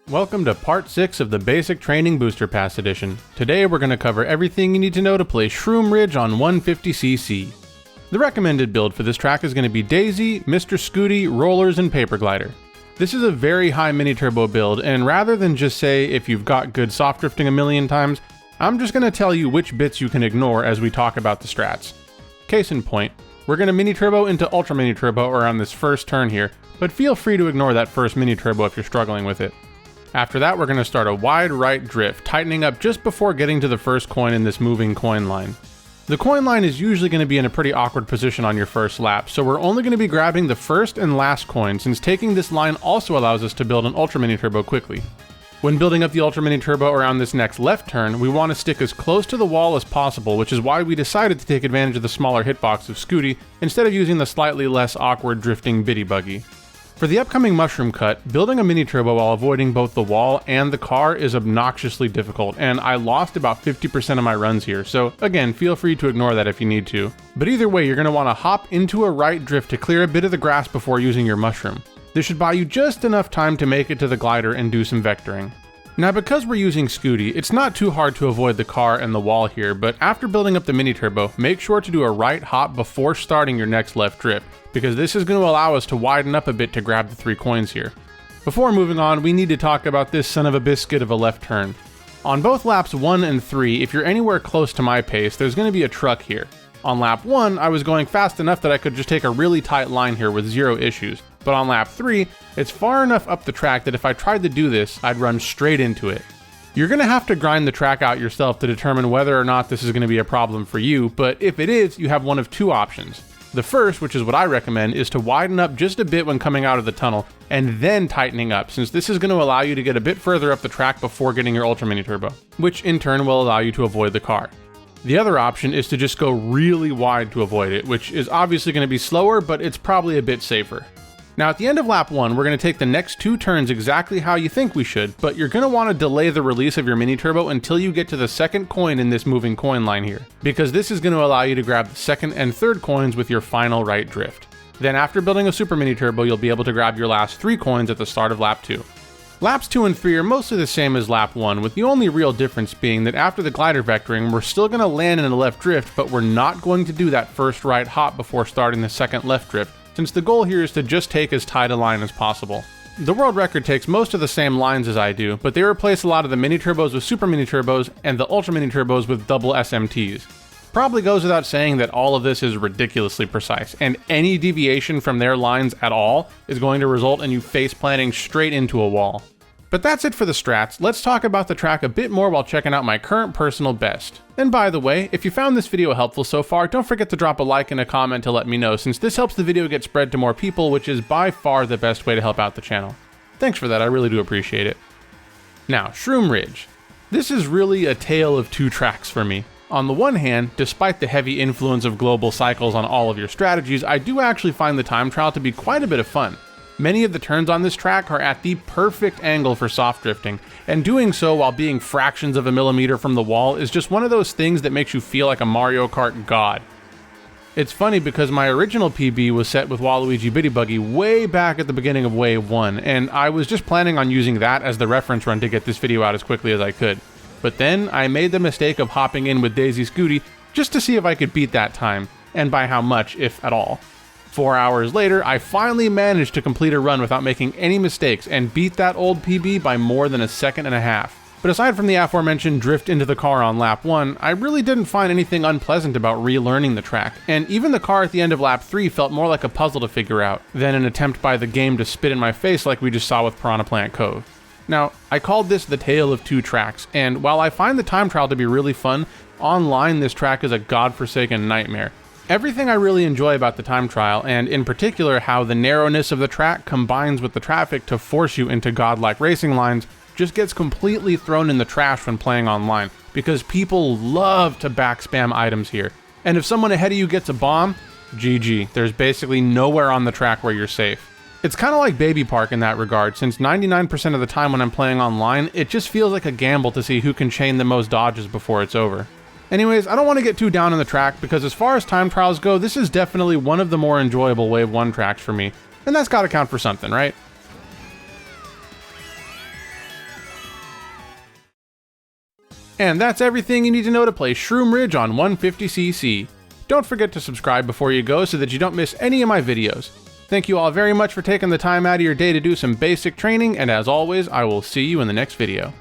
Welcome to part 6 of the Basic Training Booster Pass Edition. Today we're going to cover everything you need to know to play SHROOM Ridge on 150cc. The recommended build for this track is going to be Daisy, Mr. Scooty, Rollers, and Paper Glider. This is a very high mini turbo build, and rather than just say if you've got good soft drifting a million times, I'm just going to tell you which bits you can ignore as we talk about the strats. Case in point, we're going to mini turbo into ultra mini turbo around this first turn here, but feel free to ignore that first mini turbo if you're struggling with it. After that, we're going to start a wide right drift, tightening up just before getting to the first coin in this moving coin line. The coin line is usually going to be in a pretty awkward position on your first lap, so we're only going to be grabbing the first and last coin, since taking this line also allows us to build an ultra mini turbo quickly. When building up the ultra mini turbo around this next left turn, we want to stick as close to the wall as possible, which is why we decided to take advantage of the smaller hitbox of Scooty instead of using the slightly less awkward drifting Biddy Buggy. For the upcoming mushroom cut, building a mini turbo while avoiding both the wall and the car is obnoxiously difficult, and I lost about 50% of my runs here, so again, feel free to ignore that if you need to. But either way, you're going to want to hop into a right drift to clear a bit of the grass before using your mushroom. This should buy you just enough time to make it to the glider and do some vectoring. Now, because we're using Scooty, it's not too hard to avoid the car and the wall here, but after building up the mini turbo, make sure to do a right hop before starting your next left drift, because this is going to allow us to widen up a bit to grab the 3 coins here. Before moving on, we need to talk about this son of a biscuit of a left turn. On both laps 1 and 3, if you're anywhere close to my pace, there's going to be a truck here. On lap 1, I was going fast enough that I could just take a really tight line here with zero issues, but on lap 3, it's far enough up the track that if I tried to do this, I'd run straight into it. You're going to have to grind the track out yourself to determine whether or not this is going to be a problem for you, but if it is, you have one of 2 options. The first, which is what I recommend, is to widen up just a bit when coming out of the tunnel, and then tightening up, since this is going to allow you to get a bit further up the track before getting your ultra mini turbo, which in turn will allow you to avoid the car. The other option is to just go really wide to avoid it, which is obviously going to be slower, but it's probably a bit safer. Now at the end of lap 1, we're going to take the next 2 turns exactly how you think we should, but you're going to want to delay the release of your mini turbo until you get to the second coin in this moving coin line here, because this is going to allow you to grab the second and third coins with your final right drift. Then after building a super mini turbo, you'll be able to grab your last 3 coins at the start of lap 2. Laps 2 and 3 are mostly the same as lap 1, with the only real difference being that after the glider vectoring, we're still going to land in a left drift, but we're not going to do that first right hop before starting the second left drift, since the goal here is to just take as tight a line as possible. The world record takes most of the same lines as I do, but they replace a lot of the mini turbos with super mini turbos and the ultra mini turbos with double SMTs. Probably goes without saying that all of this is ridiculously precise, and any deviation from their lines at all is going to result in you face planting straight into a wall. But that's it for the strats. Let's talk about the track a bit more while checking out my current personal best. And by the way, if you found this video helpful so far, don't forget to drop a like and a comment to let me know, since this helps the video get spread to more people, which is by far the best way to help out the channel. Thanks for that, I really do appreciate it. Now, SHROOM Ridge. This is really a tale of 2 tracks for me. On the one hand, despite the heavy influence of global cycles on all of your strategies, I do actually find the time trial to be quite a bit of fun. Many of the turns on this track are at the perfect angle for soft drifting, and doing so while being fractions of a millimeter from the wall is just one of those things that makes you feel like a Mario Kart god. It's funny because my original PB was set with Waluigi Biddy Buggy way back at the beginning of Wave 1, and I was just planning on using that as the reference run to get this video out as quickly as I could. But then I made the mistake of hopping in with Daisy Scooty just to see if I could beat that time, and by how much, if at all. 4 hours later, I finally managed to complete a run without making any mistakes and beat that old PB by more than a second and a half. But aside from the aforementioned drift into the car on lap 1, I really didn't find anything unpleasant about relearning the track, and even the car at the end of lap 3 felt more like a puzzle to figure out than an attempt by the game to spit in my face like we just saw with Piranha Plant Cove. Now, I called this the tale of 2 tracks, and while I find the time trial to be really fun, online this track is a godforsaken nightmare. Everything I really enjoy about the time trial, and in particular how the narrowness of the track combines with the traffic to force you into godlike racing lines, just gets completely thrown in the trash when playing online, because people love to backspam items here. And if someone ahead of you gets a bomb, GG, there's basically nowhere on the track where you're safe. It's kind of like Baby Park in that regard, since 99% of the time when I'm playing online, it just feels like a gamble to see who can chain the most dodges before it's over. Anyways, I don't want to get too down on the track, because as far as time trials go, this is definitely one of the more enjoyable Wave 1 tracks for me, and that's gotta count for something, right? And that's everything you need to know to play Shroom Ridge on 150cc. Don't forget to subscribe before you go so that you don't miss any of my videos. Thank you all very much for taking the time out of your day to do some basic training, and as always, I will see you in the next video.